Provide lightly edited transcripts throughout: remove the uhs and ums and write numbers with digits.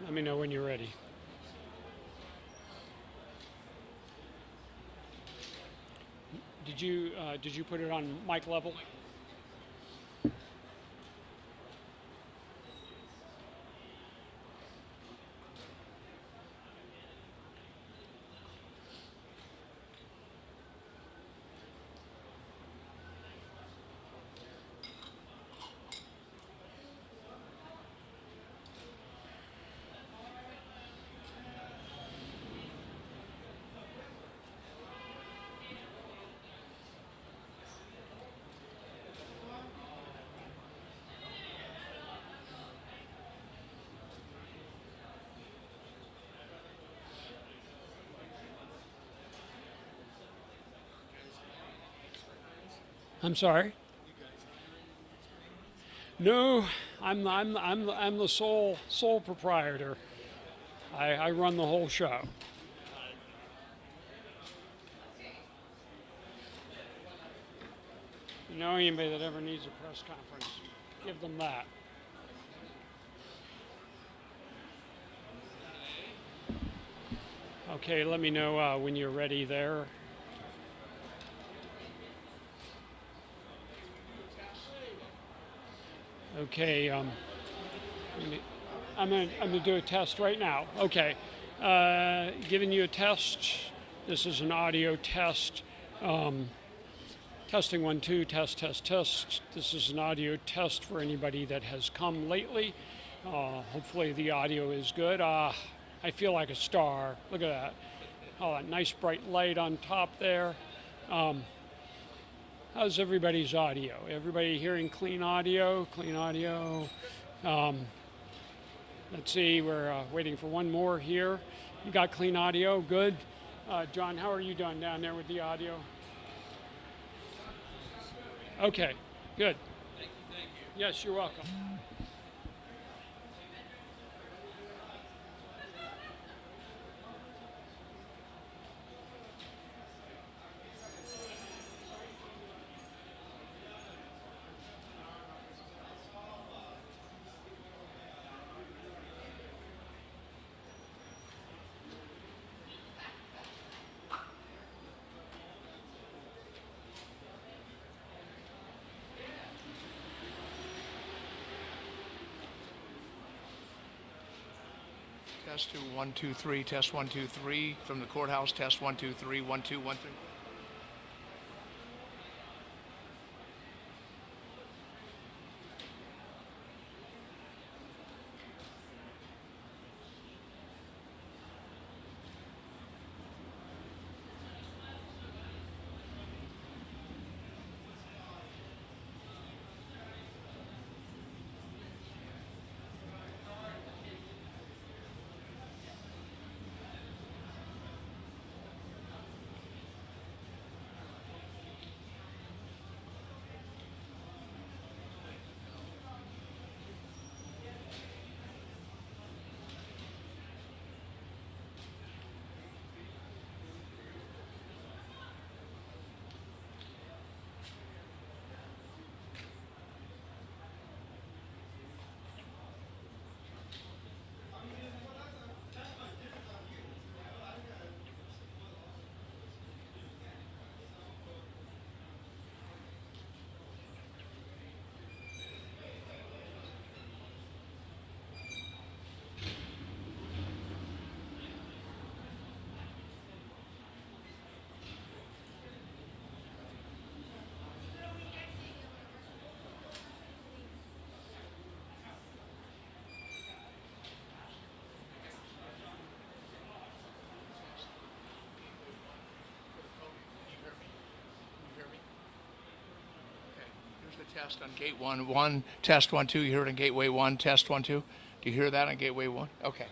Let me know when you're ready. Did you put it on mic level? I'm sorry. No, I'm the sole proprietor. I run the whole show. You know anybody that ever needs a press conference, give them that. Okay, let me know when you're ready there. Okay, I'm gonna do a test right now. Okay, giving you a test. This is an audio test. Testing 1 2 test test test. This is an audio test for anybody that has come lately. Hopefully the audio is good. I feel like a star. Look at that. Oh, that nice bright light on top there. How's everybody's audio? Everybody hearing clean audio? Clean audio. Let's see, we're waiting for one more here. You got clean audio? Good. John, how are you doing down there with the audio? Okay, good. Thank you. Yes, you're welcome. Test 2 1 2 3. Test 1 2 3 from the courthouse. Test 1 2 3 1 2 1 3. Test on gate 1, test 1 2. You hear it on gateway 1, test 1 2. Do you hear that on gateway 1? Okay.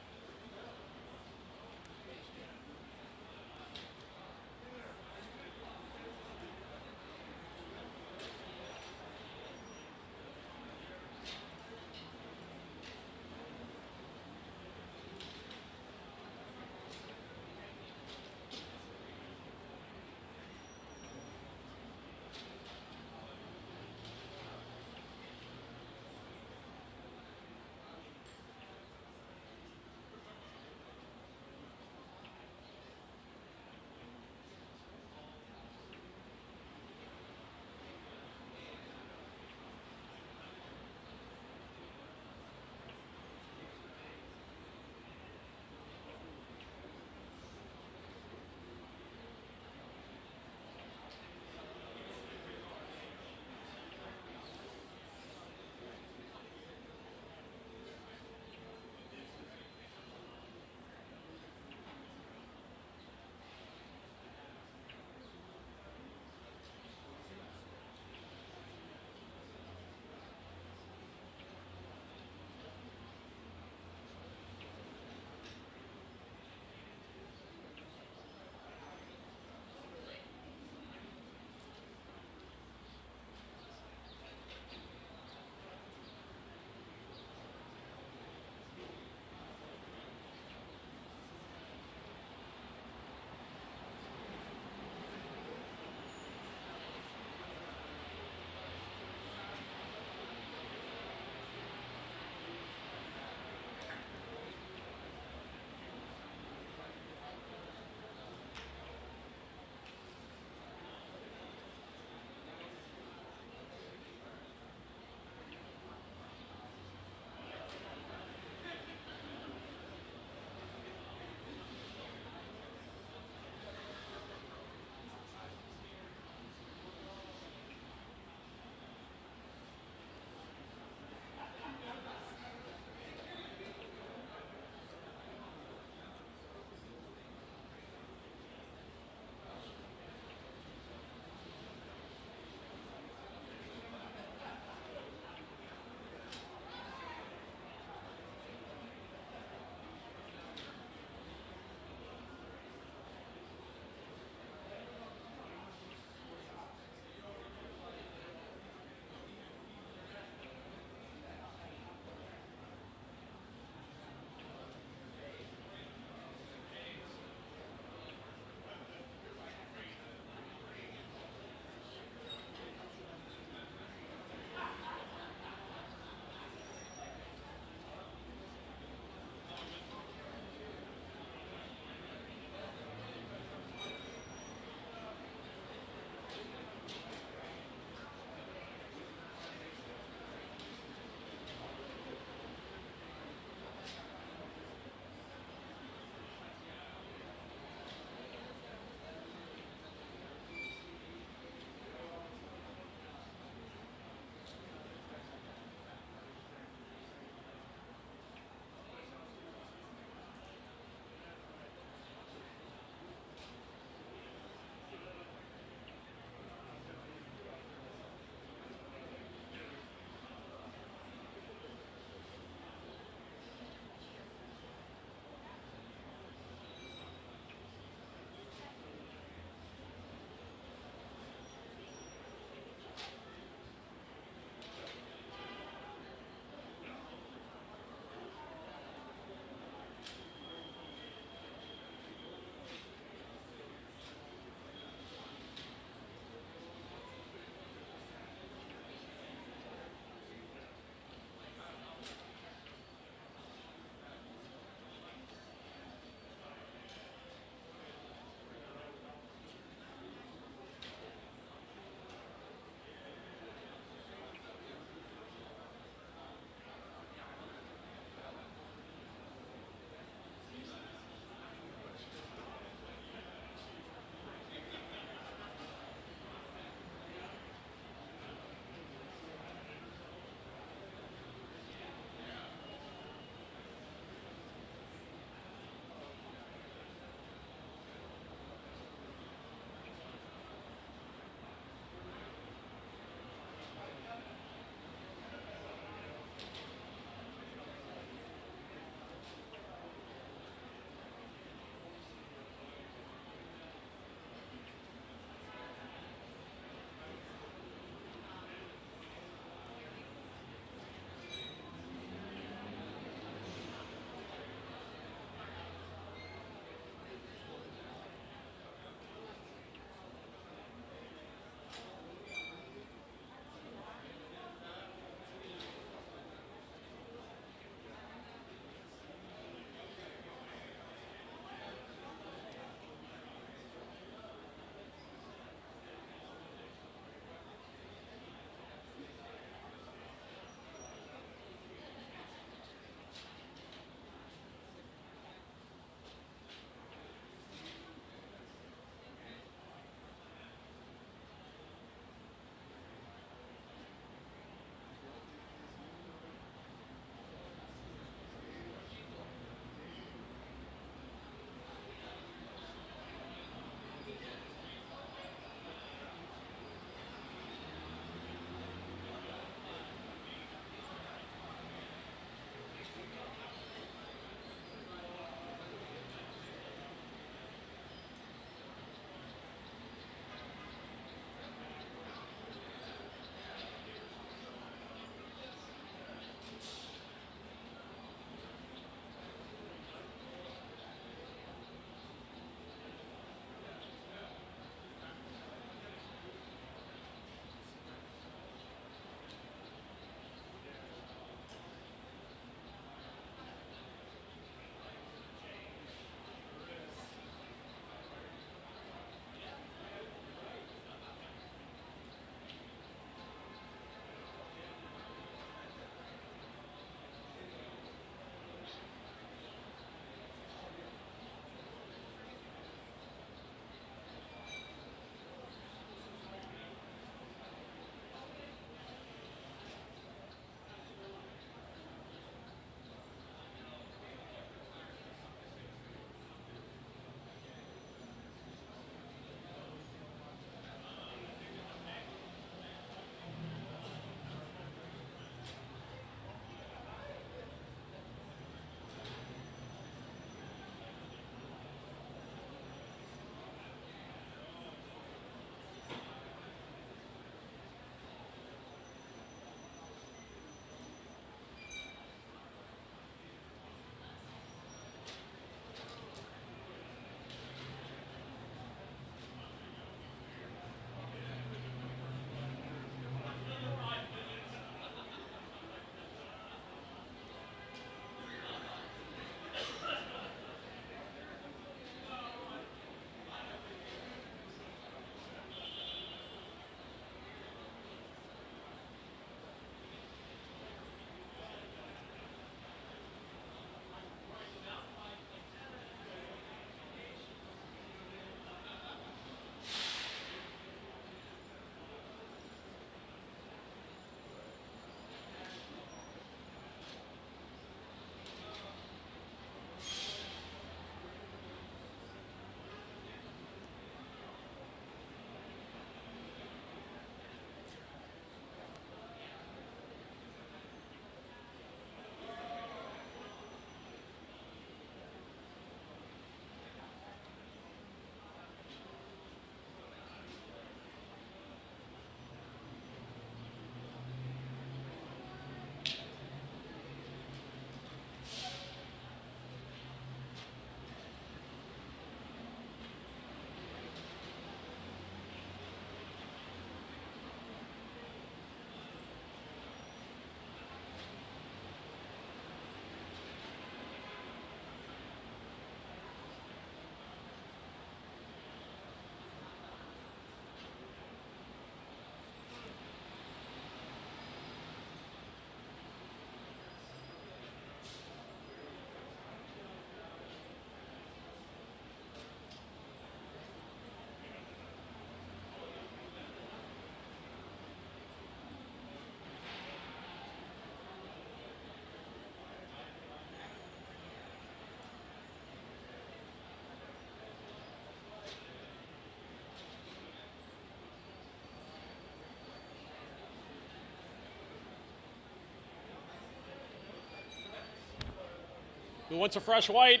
Who wants a fresh white?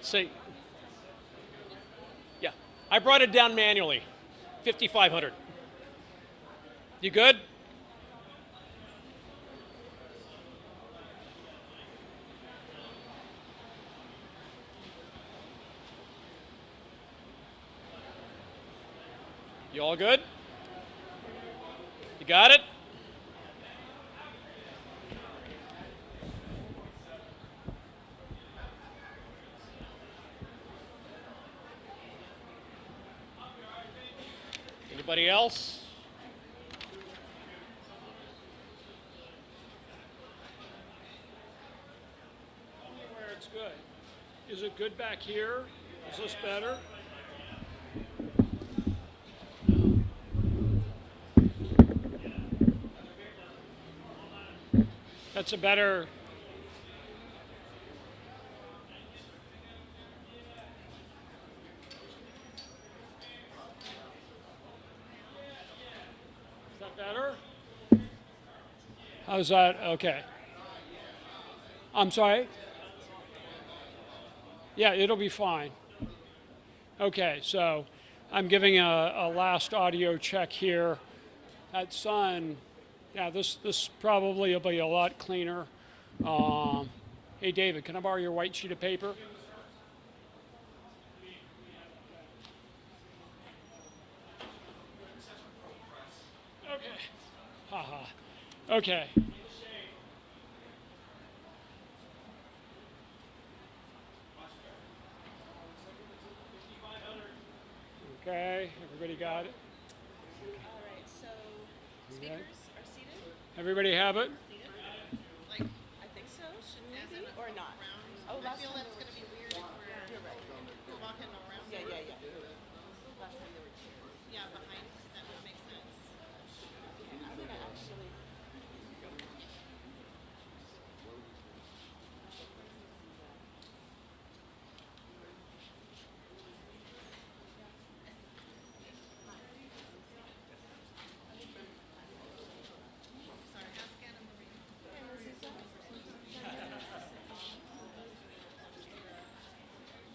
See, yeah, I brought it down manually, 5,500. You good? You all good? You got it? Anybody else? Tell me where it's good. Is it good back here? Is this better? That's a better. Is that better? How's that? Okay. I'm sorry? Yeah, it'll be fine. Okay, so I'm giving a last audio check here. That sun, yeah, this probably will be a lot cleaner. Hey, David, can I borrow your white sheet of paper? Okay. Haha. Okay. Okay, everybody got it? All right, so speakers are seated? Everybody have it? Like, I think so, shouldn't we be? Or not? Oh, I last feel time that's they going to be weird if we're You're right. walking around. Yeah. Last time they were chairs. Yeah, behind. That would make sense. I'm gonna actually. Sorry, ask Anna Marie.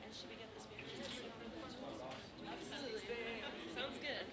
And should we get the speakers? Absolutely. Sounds good.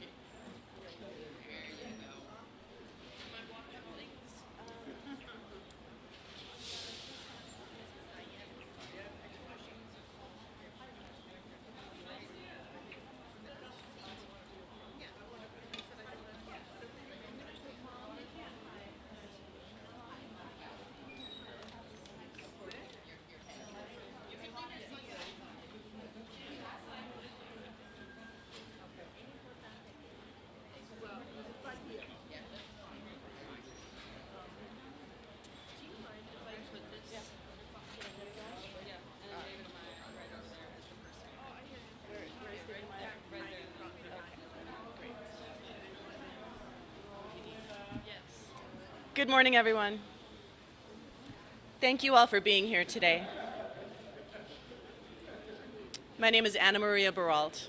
Good morning, everyone. Thank you all for being here today. My name is Anna Maria Baralt.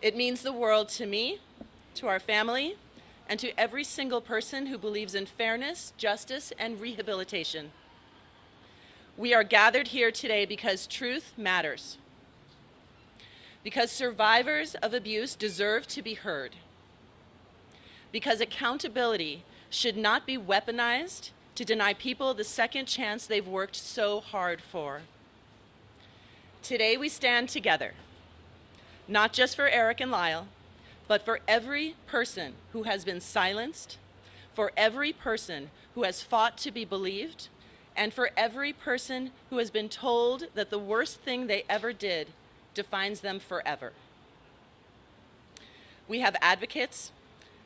It means the world to me, to our family, and to every single person who believes in fairness, justice, and rehabilitation. We are gathered here today because truth matters, because survivors of abuse deserve to be heard, because accountability should not be weaponized to deny people the second chance they've worked so hard for. Today we stand together, not just for Eric and Lyle, but for every person who has been silenced, for every person who has fought to be believed, and for every person who has been told that the worst thing they ever did defines them forever. We have advocates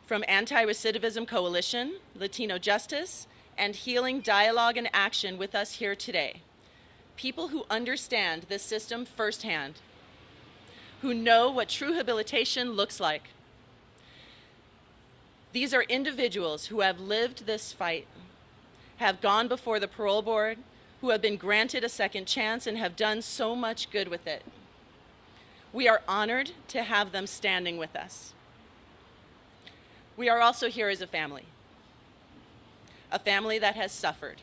from Anti-Recidivism Coalition, Latino Justice, and Healing Dialogue and Action with us here today. People who understand this system firsthand, who know what true rehabilitation looks like. These are individuals who have lived this fight, have gone before the parole board, who have been granted a second chance and have done so much good with it. We are honored to have them standing with us. We are also here as a family that has suffered,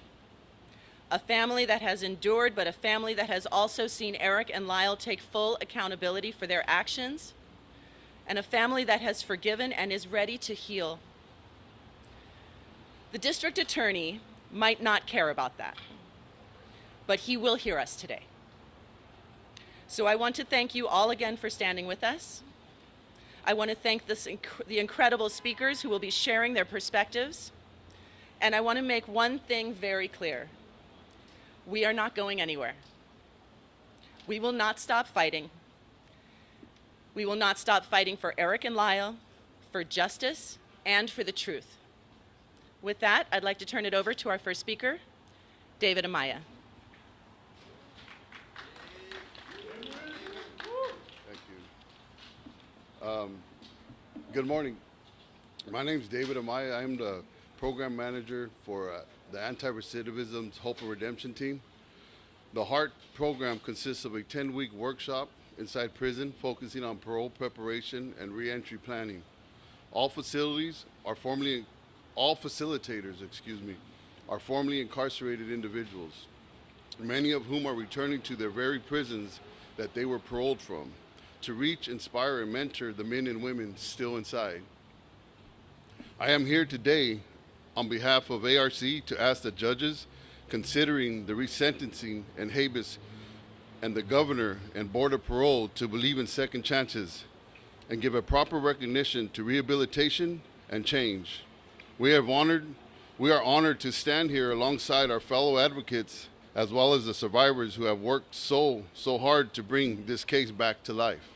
a family that has endured, but a family that has also seen Eric and Lyle take full accountability for their actions, and a family that has forgiven and is ready to heal. The district attorney might not care about that, but he will hear us today. So I want to thank you all again for standing with us. I want to thank the incredible speakers who will be sharing their perspectives. And I want to make one thing very clear. We are not going anywhere. We will not stop fighting. We will not stop fighting for Eric and Lyle, for justice, and for the truth. With that, I'd like to turn it over to our first speaker, David Amaya. Thank you. Good morning. My name is David Amaya. I am the program manager for the Anti-Recidivism Hope and Redemption team. The HEART program consists of a 10-week workshop inside prison focusing on parole preparation and reentry planning. All facilitators are formerly incarcerated individuals, many of whom are returning to their very prisons that they were paroled from, to reach, inspire, and mentor the men and women still inside. I am here today on behalf of ARC to ask the judges considering the resentencing and habeas and the governor and board of parole to believe in second chances and give a proper recognition to rehabilitation and change. We are honored to stand here alongside our fellow advocates as well as the survivors who have worked so hard to bring this case back to life.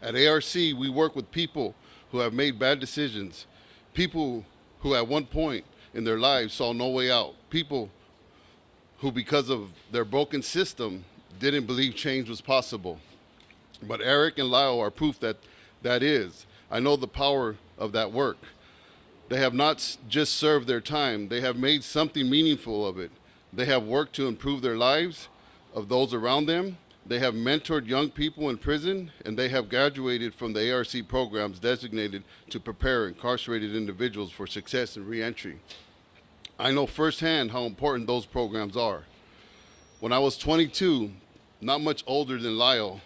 At ARC, we work with people who have made bad decisions, people who at one point in their lives saw no way out, people who because of their broken system didn't believe change was possible. But Eric and Lyle are proof that is. I know the power of that work. They have not just served their time, they have made something meaningful of it. They have worked to improve their lives of those around them. They have mentored young people in prison, and they have graduated from the ARC programs designated to prepare incarcerated individuals for success and reentry. I know firsthand how important those programs are. When I was 22, not much older than Lyle,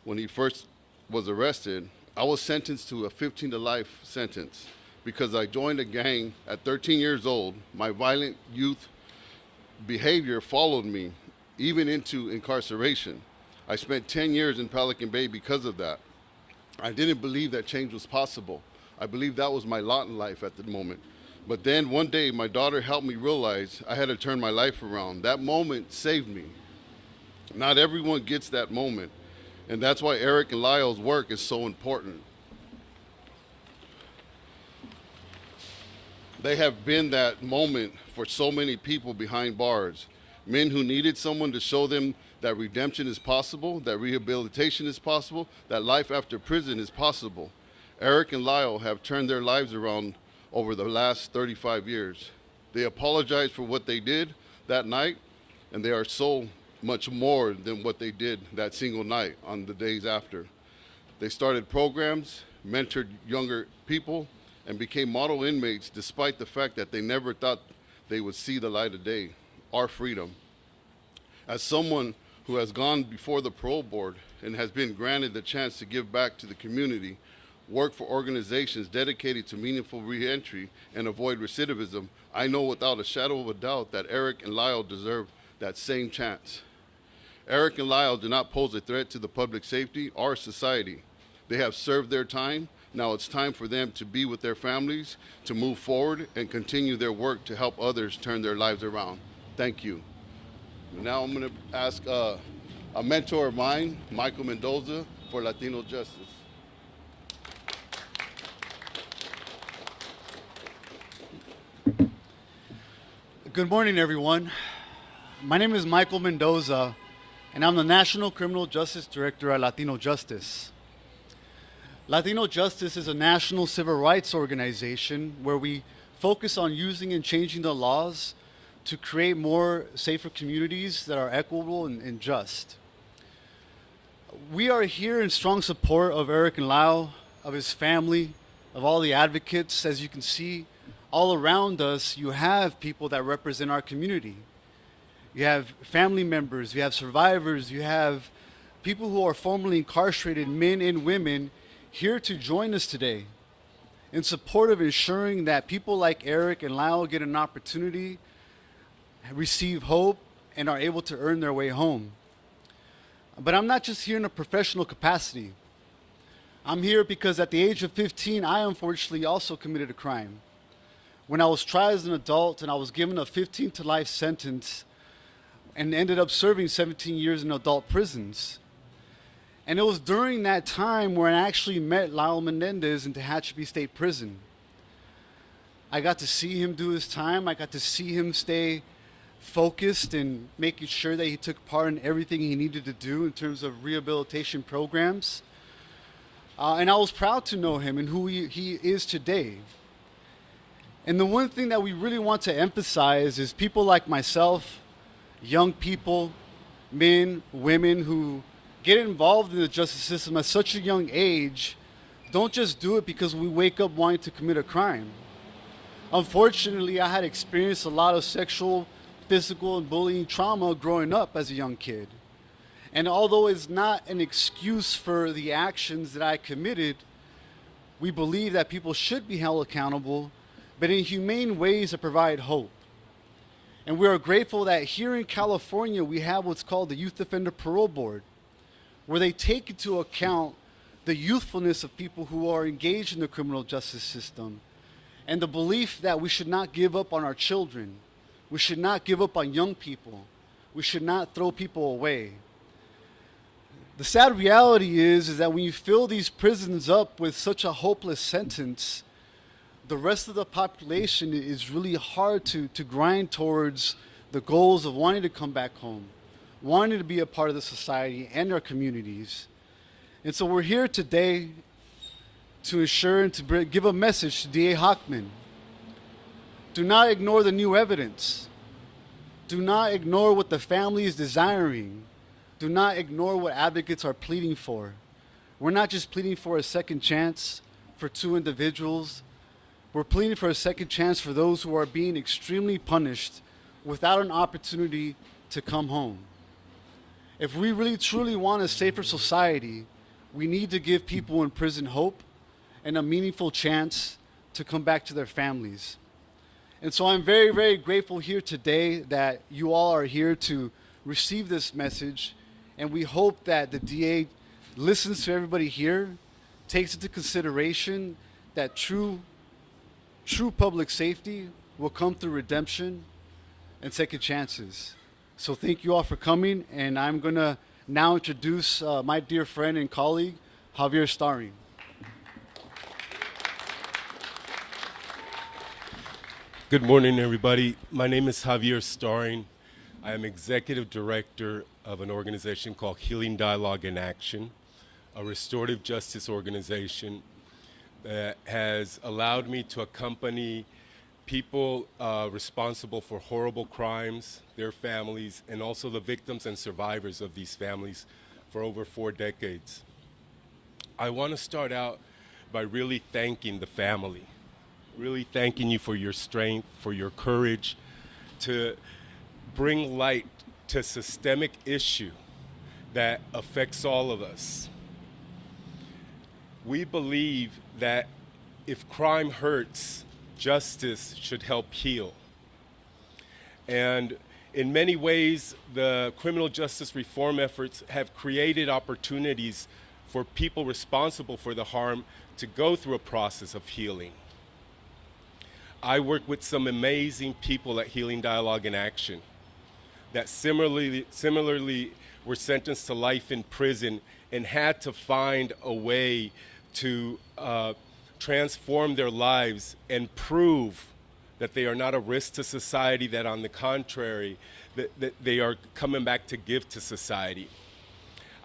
when he first was arrested, I was sentenced to a 15 to life sentence because I joined a gang at 13 years old. My violent youth behavior followed me even into incarceration. I spent 10 years in Pelican Bay because of that. I didn't believe that change was possible. I believed that was my lot in life at the moment. But then one day my daughter helped me realize I had to turn my life around. That moment saved me. Not everyone gets that moment, and that's why Eric and Lyle's work is so important. They have been that moment for so many people behind bars. Men who needed someone to show them that redemption is possible, that rehabilitation is possible, that life after prison is possible. Eric and Lyle have turned their lives around over the last 35 years. They apologize for what they did that night, and they are so much more than what they did that single night on the days after. They started programs, mentored younger people, and became model inmates despite the fact that they never thought they would see the light of day, our freedom. As someone who has gone before the parole board and has been granted the chance to give back to the community, work for organizations dedicated to meaningful reentry and avoid recidivism, I know without a shadow of a doubt that Eric and Lyle deserve that same chance. Eric and Lyle do not pose a threat to the public safety or society. They have served their time. Now it's time for them to be with their families, to move forward and continue their work to help others turn their lives around. Thank you. Now I'm going to ask a mentor of mine, Michael Mendoza, for Latino Justice. Good morning, everyone. My name is Michael Mendoza, and I'm the National Criminal Justice Director at Latino Justice. Latino Justice is a national civil rights organization where we focus on using and changing the laws to create more safer communities that are equitable and just. We are here in strong support of Eric and Lyle, of his family, of all the advocates. As you can see, all around us, you have people that represent our community. You have family members, you have survivors, you have people who are formerly incarcerated, men and women, here to join us today in support of ensuring that people like Eric and Lyle get an opportunity, receive hope, and are able to earn their way home. But I'm not just here in a professional capacity. I'm here because at the age of 15, I unfortunately also committed a crime. When I was tried as an adult and I was given a 15 to life sentence and ended up serving 17 years in adult prisons. And it was during that time where I actually met Lyle Menendez in Tehachapi State Prison. I got to see him do his time. I got to see him stay focused and making sure that he took part in everything he needed to do in terms of rehabilitation programs. And I was proud to know him and who he is today. And the one thing that we really want to emphasize is people like myself, young people, men, women who get involved in the justice system at such a young age, don't just do it because we wake up wanting to commit a crime. Unfortunately, I had experienced a lot of sexual, physical, and bullying trauma growing up as a young kid. And although it's not an excuse for the actions that I committed, we believe that people should be held accountable, but in humane ways that provide hope. And we are grateful that here in California, we have what's called the Youth Offender Parole Board, where they take into account the youthfulness of people who are engaged in the criminal justice system and the belief that we should not give up on our children. We should not give up on young people. We should not throw people away. The sad reality is that when you fill these prisons up with such a hopeless sentence, the rest of the population is really hard to grind towards the goals of wanting to come back home, wanting to be a part of the society and our communities. And so we're here today to ensure and to give a message to DA Hockman. Do not ignore the new evidence. Do not ignore what the family is desiring. Do not ignore what advocates are pleading for. We're not just pleading for a second chance for two individuals. We're pleading for a second chance for those who are being extremely punished without an opportunity to come home. If we really truly want a safer society, we need to give people in prison hope and a meaningful chance to come back to their families. And so I'm very, very grateful here today that you all are here to receive this message, and we hope that the DA listens to everybody here, takes into consideration that true public safety will come through redemption and second chances. So thank you all for coming, and I'm going to now introduce my dear friend and colleague, Javier Starring. Good morning, everybody. My name is Javier Starring. I am executive director of an organization called Healing Dialogue in Action, a restorative justice organization that has allowed me to accompany people responsible for horrible crimes, their families, and also the victims and survivors of these families for over 4 decades. I want to start out by really thanking the family, really thanking you for your strength, for your courage to bring light to a systemic issue that affects all of us. We believe that if crime hurts, justice should help heal. And in many ways, the criminal justice reform efforts have created opportunities for people responsible for the harm to go through a process of healing. I work with some amazing people at Healing Dialogue in Action that similarly were sentenced to life in prison and had to find a way to transform their lives and prove that they are not a risk to society, that on the contrary, that they are coming back to give to society.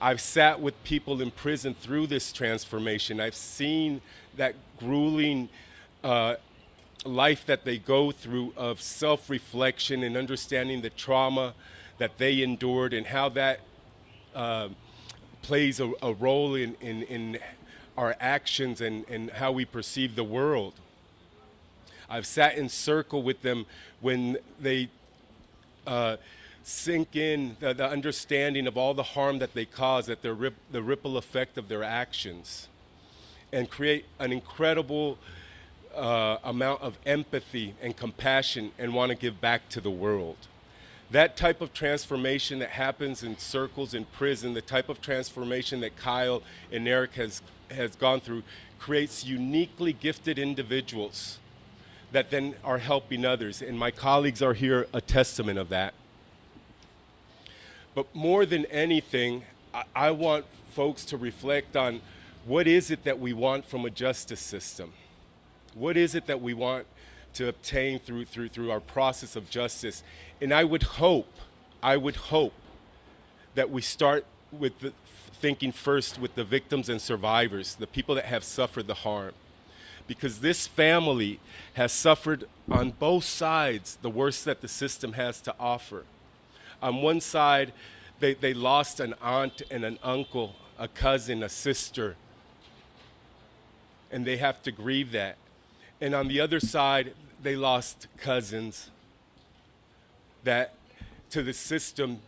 I've sat with people in prison through this transformation. I've seen that grueling life that they go through of self-reflection and understanding the trauma that they endured and how that plays a role in our actions and how we perceive the world. I've sat in circle with them when they sink in the understanding of all the harm that they cause, that the ripple effect of their actions, and create an incredible amount of empathy and compassion and want to give back to the world. That type of transformation that happens in circles in prison, the type of transformation that Kyle and Eric has gone through, creates uniquely gifted individuals that then are helping others. And my colleagues are here a testament of that. But more than anything, I want folks to reflect on what is it that we want from a justice system? What is it that we want to obtain through our process of justice? And I would hope that we start with thinking first with the victims and survivors, the people that have suffered the harm. Because this family has suffered on both sides the worst that the system has to offer. On one side, they lost an aunt and an uncle, a cousin, a sister, and they have to grieve that. And on the other side, they lost cousins that to the system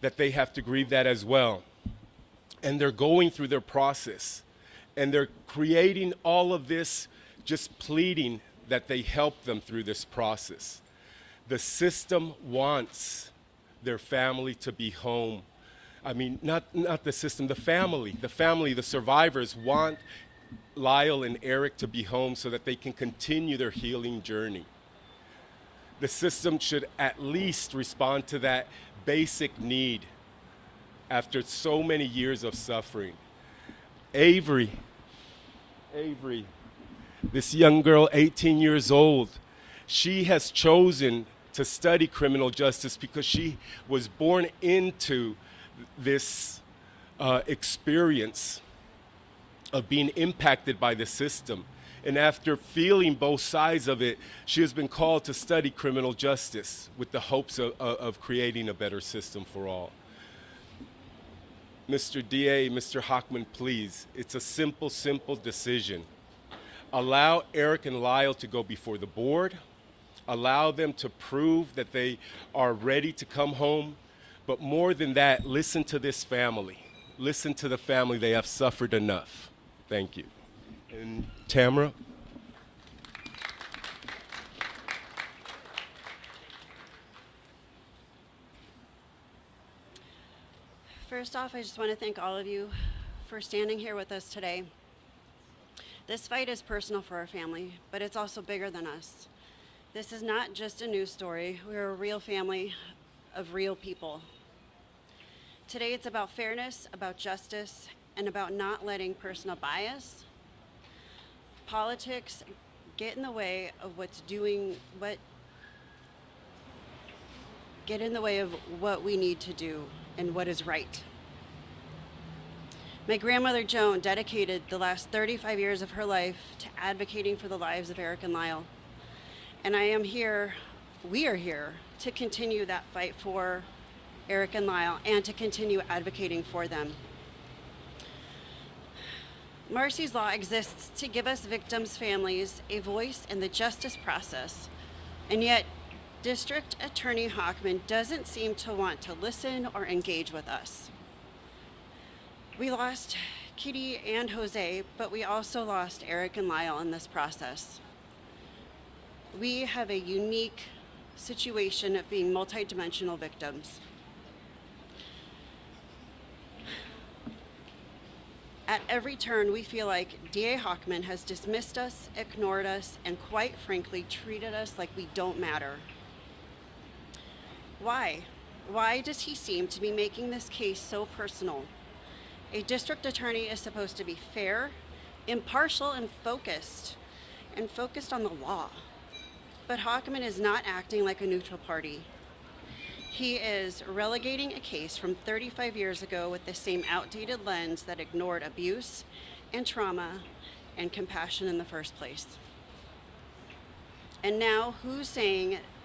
that they have to grieve that as well. And they're going through their process. And they're creating all of this, just pleading that they help them through this process. The system wants their family to be home. I mean, not the system, the family, the survivors want Lyle and Eric to be home so that they can continue their healing journey. The system should at least respond to that basic need after so many years of suffering. Avery, this young girl, 18 years old, she has chosen to study criminal justice because she was born into this experience of being impacted by the system. And after feeling both sides of it, she has been called to study criminal justice with the hopes of creating a better system for all. Mr. DA, Mr. Hochman, please, it's a simple decision. Allow Eric and Lyle to go before the board. Allow them to prove that they are ready to come home. But more than that, listen to this family. Listen to the family. They have suffered enough. Thank you. And Tamara? First off, I just want to thank all of you for standing here with us today. This fight is personal for our family, but it's also bigger than us. This is not just a news story. We're a real family of real people. Today it's about fairness, about justice, and about not letting personal bias, politics get in the way of what we need to do and what is right. My grandmother Joan dedicated the last 35 years of her life to advocating for the lives of Eric and Lyle. And we are here to continue that fight for Eric and Lyle and to continue advocating for them. Marcy's Law exists to give us victims' families a voice in the justice process, and yet District Attorney Hochman doesn't seem to want to listen or engage with us. We lost Kitty and Jose, but we also lost Eric and Lyle in this process. We have a unique situation of being multidimensional victims. At every turn, we feel like DA Hochman has dismissed us, ignored us, and quite frankly, treated us like we don't matter. Why? Why does he seem to be making this case so personal? A district attorney is supposed to be fair, impartial, and focused on the law. But Hochman is not acting like a neutral party. He is relegating a case from 35 years ago with the same outdated lens that ignored abuse and trauma and compassion in the first place. And now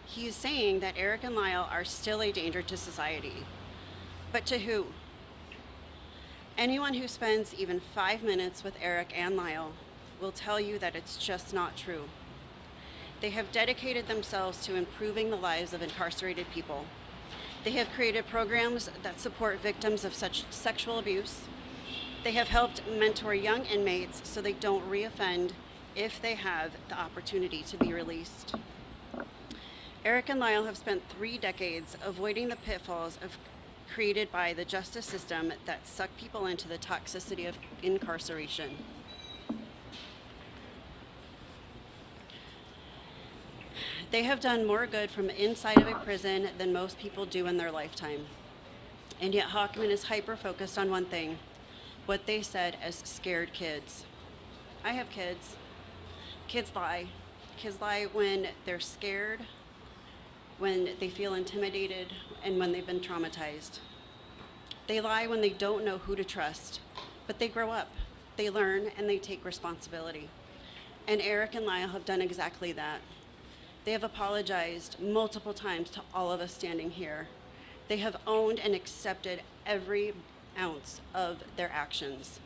he's saying that Eric and Lyle are still a danger to society. But to who? Anyone who spends even 5 minutes with Eric and Lyle will tell you that it's just not true. They have dedicated themselves to improving the lives of incarcerated people. They have created programs that support victims of such sexual abuse. They have helped mentor young inmates so they don't reoffend if they have the opportunity to be released. Eric and Lyle have spent 3 decades avoiding the pitfalls created by the justice system that suck people into the toxicity of incarceration. They have done more good from inside of a prison than most people do in their lifetime. And yet Hockman is hyper-focused on one thing, what they said as scared kids. I have kids. Kids lie. Kids lie when they're scared, when they feel intimidated, and when they've been traumatized. They lie when they don't know who to trust, but they grow up, they learn, and they take responsibility. And Eric and Lyle have done exactly that. They have apologized multiple times to all of us standing here. They have owned and accepted every ounce of their actions.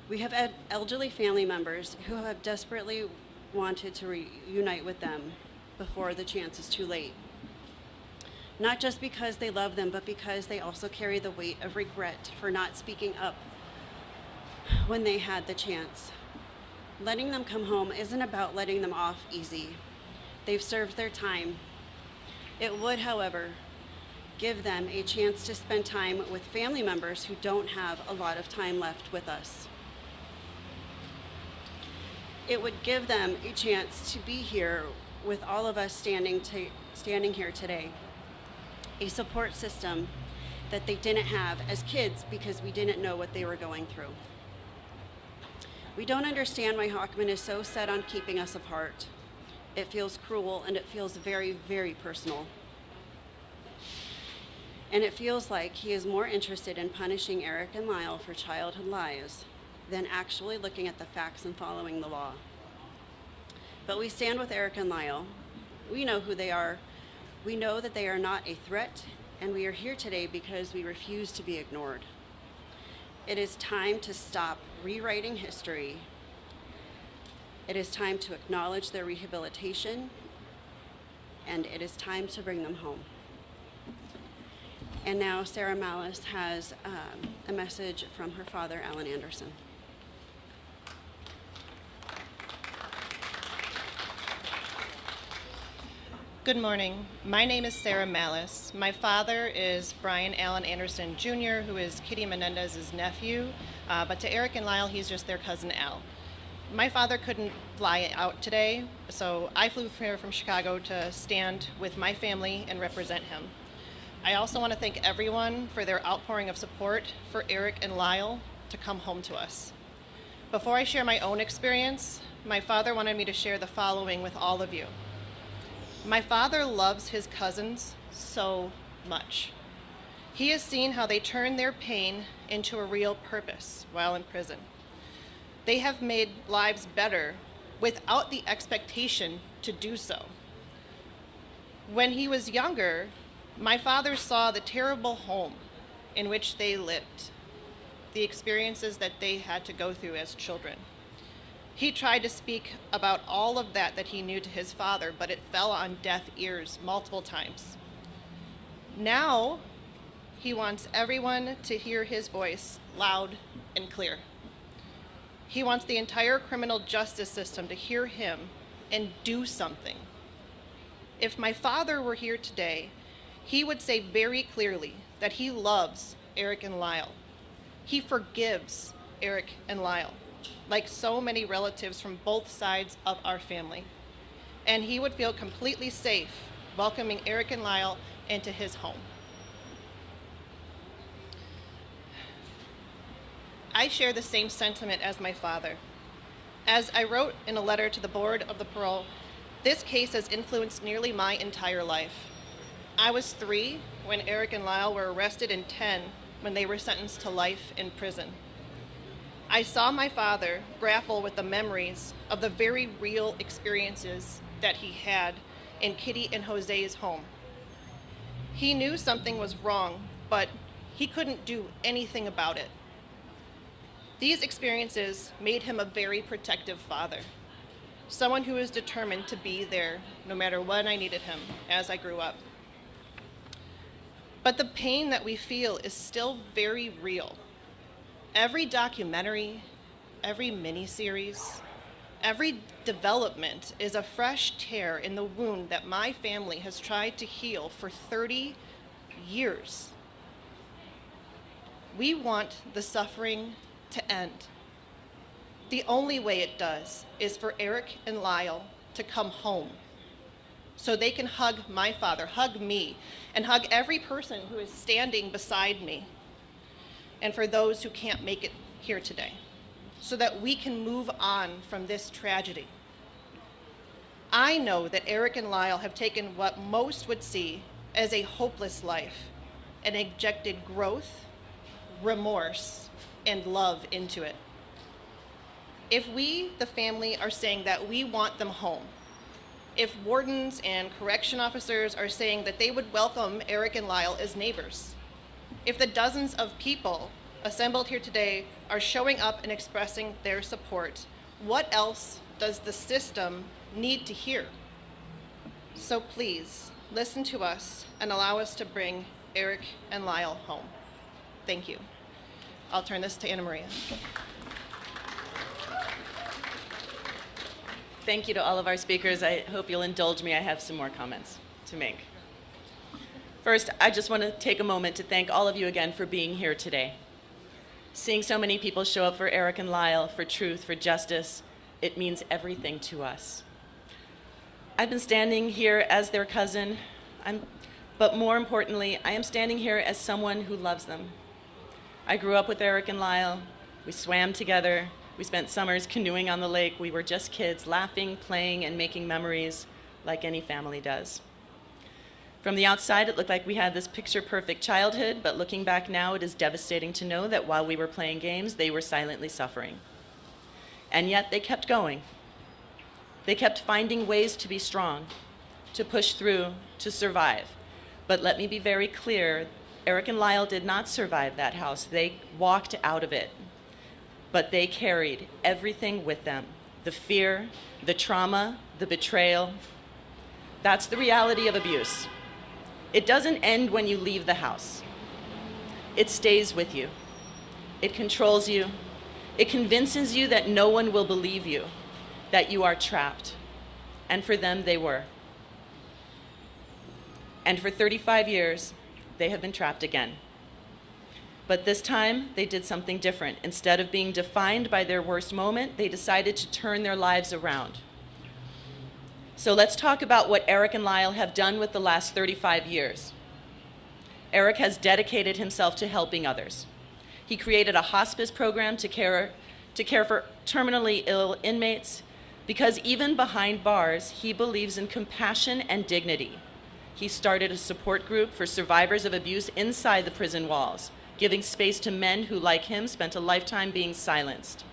We have elderly family members who have desperately wanted to reunite with them before the chance is too late. Not just because they love them, but because they also carry the weight of regret for not speaking up when they had the chance. Letting them come home isn't about letting them off easy. They've served their time. It would, however, give them a chance to spend time with family members who don't have a lot of time left with us. It would give them a chance to be here with all of us standing here today. A support system that they didn't have as kids because we didn't know what they were going through. We don't understand why Hockman is so set on keeping us apart. It feels cruel and it feels very, very personal. And it feels like he is more interested in punishing Eric and Lyle for childhood lies than actually looking at the facts and following the law. But we stand with Eric and Lyle. We know who they are. We know that they are not a threat, and we are here today because we refuse to be ignored. It is time to stop rewriting history. It is time to acknowledge their rehabilitation, and it is time to bring them home. And now Sarah Malice has a message from her father, Alan Anderson. Good morning. My name is Sarah Malice. My father is Brian Allen Anderson Jr., who is Kitty Menendez's nephew, but to Eric and Lyle, he's just their cousin Al. My father couldn't fly out today, so I flew here from Chicago to stand with my family and represent him. I also want to thank everyone for their outpouring of support for Eric and Lyle to come home to us. Before I share my own experience, my father wanted me to share the following with all of you. My father loves his cousins so much. He has seen how they turn their pain into a real purpose while in prison. They have made lives better without the expectation to do so. When he was younger, my father saw the terrible home in which they lived, the experiences that they had to go through as children. He tried to speak about all of that he knew to his father, but it fell on deaf ears multiple times. Now, he wants everyone to hear his voice loud and clear. He wants the entire criminal justice system to hear him and do something. If my father were here today, he would say very clearly that he loves Eric and Lyle. He forgives Eric and Lyle, like so many relatives from both sides of our family. And he would feel completely safe welcoming Eric and Lyle into his home. I share the same sentiment as my father. As I wrote in a letter to the board of the parole, this case has influenced nearly my entire life. I was 3 when Eric and Lyle were arrested and 10 when they were sentenced to life in prison. I saw my father grapple with the memories of the very real experiences that he had in Kitty and Jose's home. He knew something was wrong, but he couldn't do anything about it. These experiences made him a very protective father, someone who was determined to be there no matter when I needed him as I grew up. But the pain that we feel is still very real. Every documentary, every miniseries, every development is a fresh tear in the wound that my family has tried to heal for 30 years. We want the suffering to end. The only way it does is for Eric and Lyle to come home so they can hug my father, hug me, and hug every person who is standing beside me, and for those who can't make it here today, so that we can move on from this tragedy. I know that Eric and Lyle have taken what most would see as a hopeless life and injected growth, remorse, and love into it. If we, the family, are saying that we want them home, if wardens and correction officers are saying that they would welcome Eric and Lyle as neighbors, if the dozens of people assembled here today are showing up and expressing their support, what else does the system need to hear? So please, listen to us and allow us to bring Eric and Lyle home. Thank you. I'll turn this to Anna Maria. Thank you to all of our speakers. I hope you'll indulge me. I have some more comments to make. First, I just want to take a moment to thank all of you again for being here today. Seeing so many people show up for Eric and Lyle, for truth, for justice, it means everything to us. I've been standing here as their cousin, but more importantly, I am standing here as someone who loves them. I grew up with Eric and Lyle. We swam together. We spent summers canoeing on the lake. We were just kids, laughing, playing, and making memories like any family does. From the outside, it looked like we had this picture-perfect childhood, but looking back now, it is devastating to know that while we were playing games, they were silently suffering. And yet, they kept going. They kept finding ways to be strong, to push through, to survive. But let me be very clear, Eric and Lyle did not survive that house. They walked out of it. But they carried everything with them, the fear, the trauma, the betrayal. That's the reality of abuse. It doesn't end when you leave the house. It stays with you. It controls you. It convinces you that no one will believe you, that you are trapped. And for them, they were. And for 35 years, they have been trapped again. But this time, they did something different. Instead of being defined by their worst moment, they decided to turn their lives around. So let's talk about what Eric and Lyle have done with the last 35 years. Eric has dedicated himself to helping others. He created a hospice program to care for terminally ill inmates, because even behind bars, he believes in compassion and dignity. He started a support group for survivors of abuse inside the prison walls, giving space to men who, like him, spent a lifetime being silenced.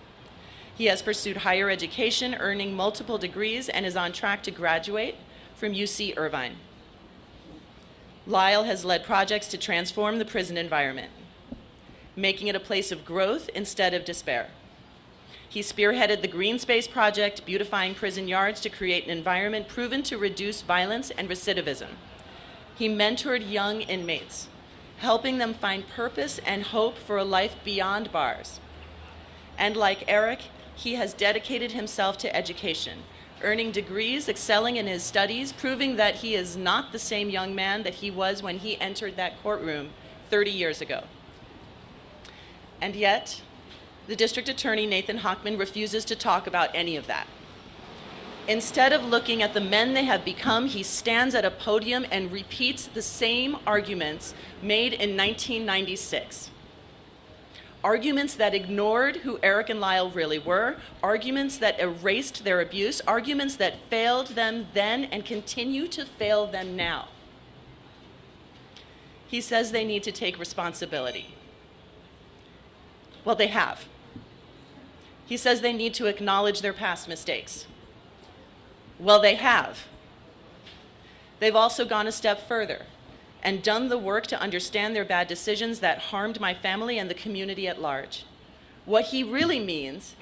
He has pursued higher education, earning multiple degrees, and is on track to graduate from UC Irvine. Lyle has led projects to transform the prison environment, making it a place of growth instead of despair. He spearheaded the Green Space Project, beautifying prison yards to create an environment proven to reduce violence and recidivism. He mentored young inmates, helping them find purpose and hope for a life beyond bars. And like Eric, he has dedicated himself to education, earning degrees, excelling in his studies, proving that he is not the same young man that he was when he entered that courtroom 30 years ago. And yet, the district attorney, Nathan Hochman, refuses to talk about any of that. Instead of looking at the men they have become, he stands at a podium and repeats the same arguments made in 1996. Arguments that ignored who Eric and Lyle really were, arguments that erased their abuse, arguments that failed them then and continue to fail them now. He says they need to take responsibility. Well, they have. He says they need to acknowledge their past mistakes. Well, they have. They've also gone a step further and done the work to understand their bad decisions that harmed my family and the community at large. What he really means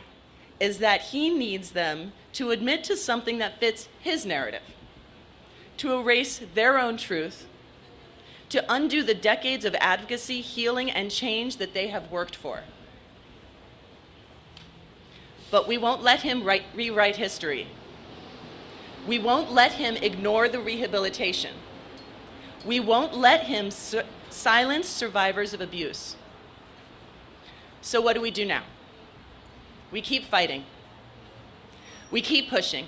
is that he needs them to admit to something that fits his narrative, to erase their own truth, to undo the decades of advocacy, healing, and change that they have worked for. But we won't let him rewrite history. We won't let him ignore the rehabilitation. We won't let him silence survivors of abuse. So what do we do now? We keep fighting. We keep pushing.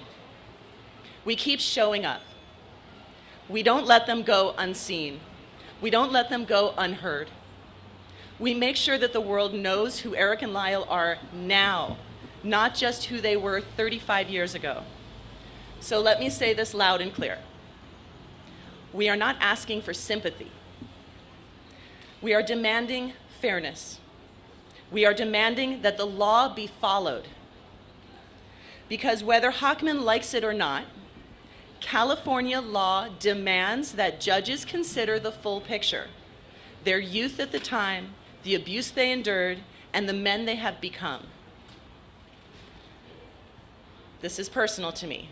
We keep showing up. We don't let them go unseen. We don't let them go unheard. We make sure that the world knows who Eric and Lyle are now, not just who they were 35 years ago. So let me say this loud and clear. We are not asking for sympathy. We are demanding fairness. We are demanding that the law be followed. Because whether Hochman likes it or not, California law demands that judges consider the full picture, their youth at the time, the abuse they endured, and the men they have become. This is personal to me.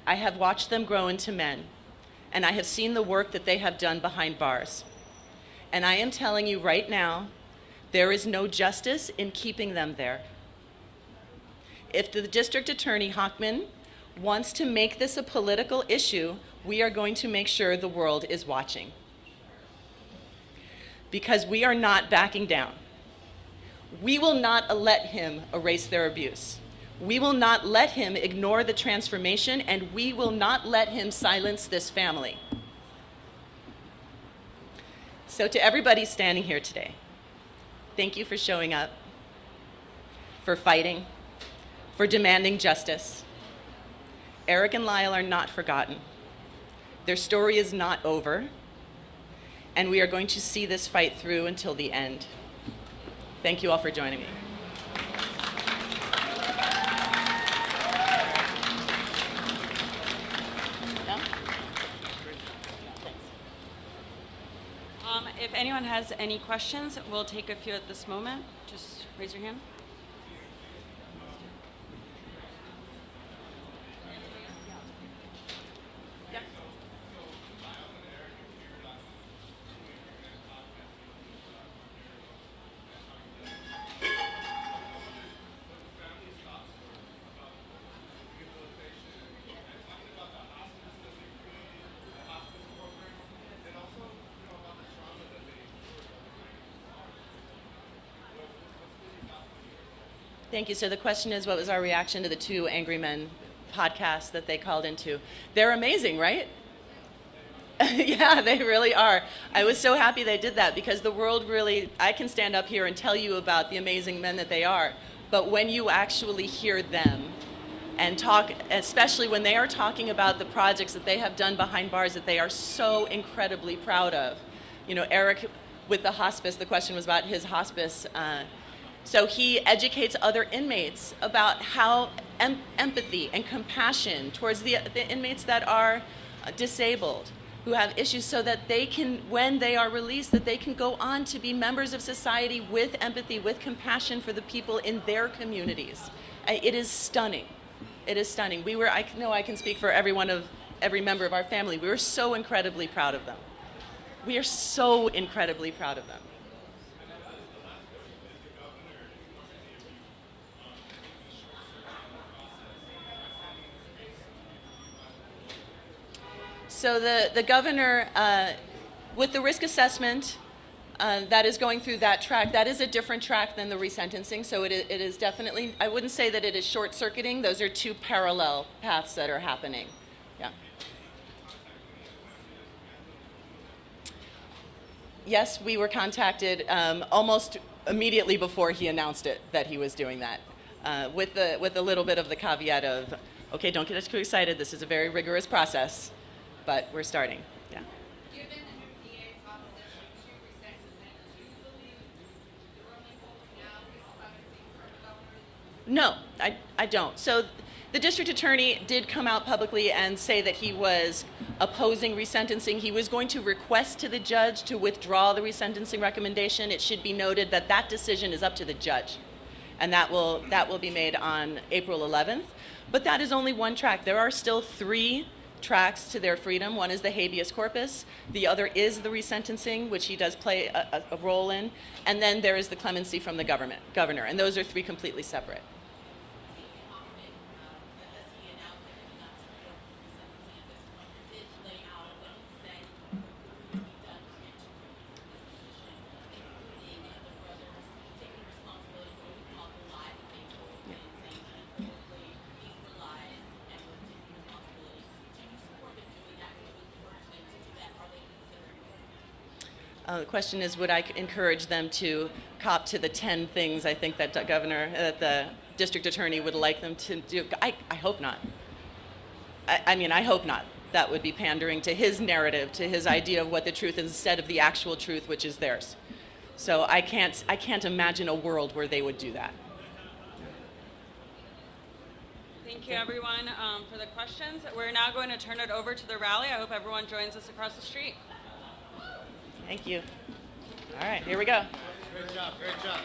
I have watched them grow into men, and I have seen the work that they have done behind bars. And I am telling you right now, there is no justice in keeping them there. If the district attorney, Hochman, wants to make this a political issue, we are going to make sure the world is watching. Because we are not backing down. We will not let him erase their abuse. We will not let him ignore the transformation, and we will not let him silence this family. So to everybody standing here today, thank you for showing up, for fighting, for demanding justice. Eric and Lyle are not forgotten. Their story is not over, and we are going to see this fight through until the end. Thank you all for joining me. If anyone has any questions, we'll take a few at this moment. Just raise your hand. Thank you. So the question is, what was our reaction to the two Angry Men podcasts that they called into? They're amazing, right? Yeah, they really are. I was so happy they did that because the world really, I can stand up here and tell you about the amazing men that they are, but when you actually hear them and talk, especially when they are talking about the projects that they have done behind bars that they are so incredibly proud of. You know, Eric with the hospice, the question was about his hospice. So he educates other inmates about how empathy and compassion towards the inmates that are disabled, who have issues, so that they can, when they are released, that they can go on to be members of society with empathy, with compassion for the people in their communities. It is stunning. It is stunning. I know I can speak for every member of our family. We were so incredibly proud of them. We are so incredibly proud of them. So the governor, with the risk assessment that is going through that track, that is a different track than the resentencing. So it is definitely, I wouldn't say that it is short-circuiting. Those are two parallel paths that are happening. Yeah. Yes, we were contacted almost immediately before he announced it that he was doing that, with a little bit of the caveat of, okay, don't get us too excited. This is a very rigorous process. But we're starting, yeah. Given the new DA's opposition to resentencing, do you believe the ruling holding out is about to be for the governor? No, I don't. So The district attorney did come out publicly and say that he was opposing resentencing. He was going to request to the judge to withdraw the resentencing recommendation. It should be noted that that decision is up to the judge, and that will be made on April 11th. But that is only one track. There are still 3 tracks to their freedom. One is the habeas corpus. The other is the resentencing, which he does play a role in. And then there is the clemency from the governor. And those are 3 completely separate. The question is, would I encourage them to cop to the 10 things I think that the district attorney would like them to do? I hope not. I mean, I hope not. That would be pandering to his narrative, to his idea of what the truth is, instead of the actual truth, which is theirs. So I can't imagine a world where they would do that. Thank you, everyone, for the questions. We're now going to turn it over to the rally. I hope everyone joins us across the street. Thank you. All right, here we go. Great job, great job.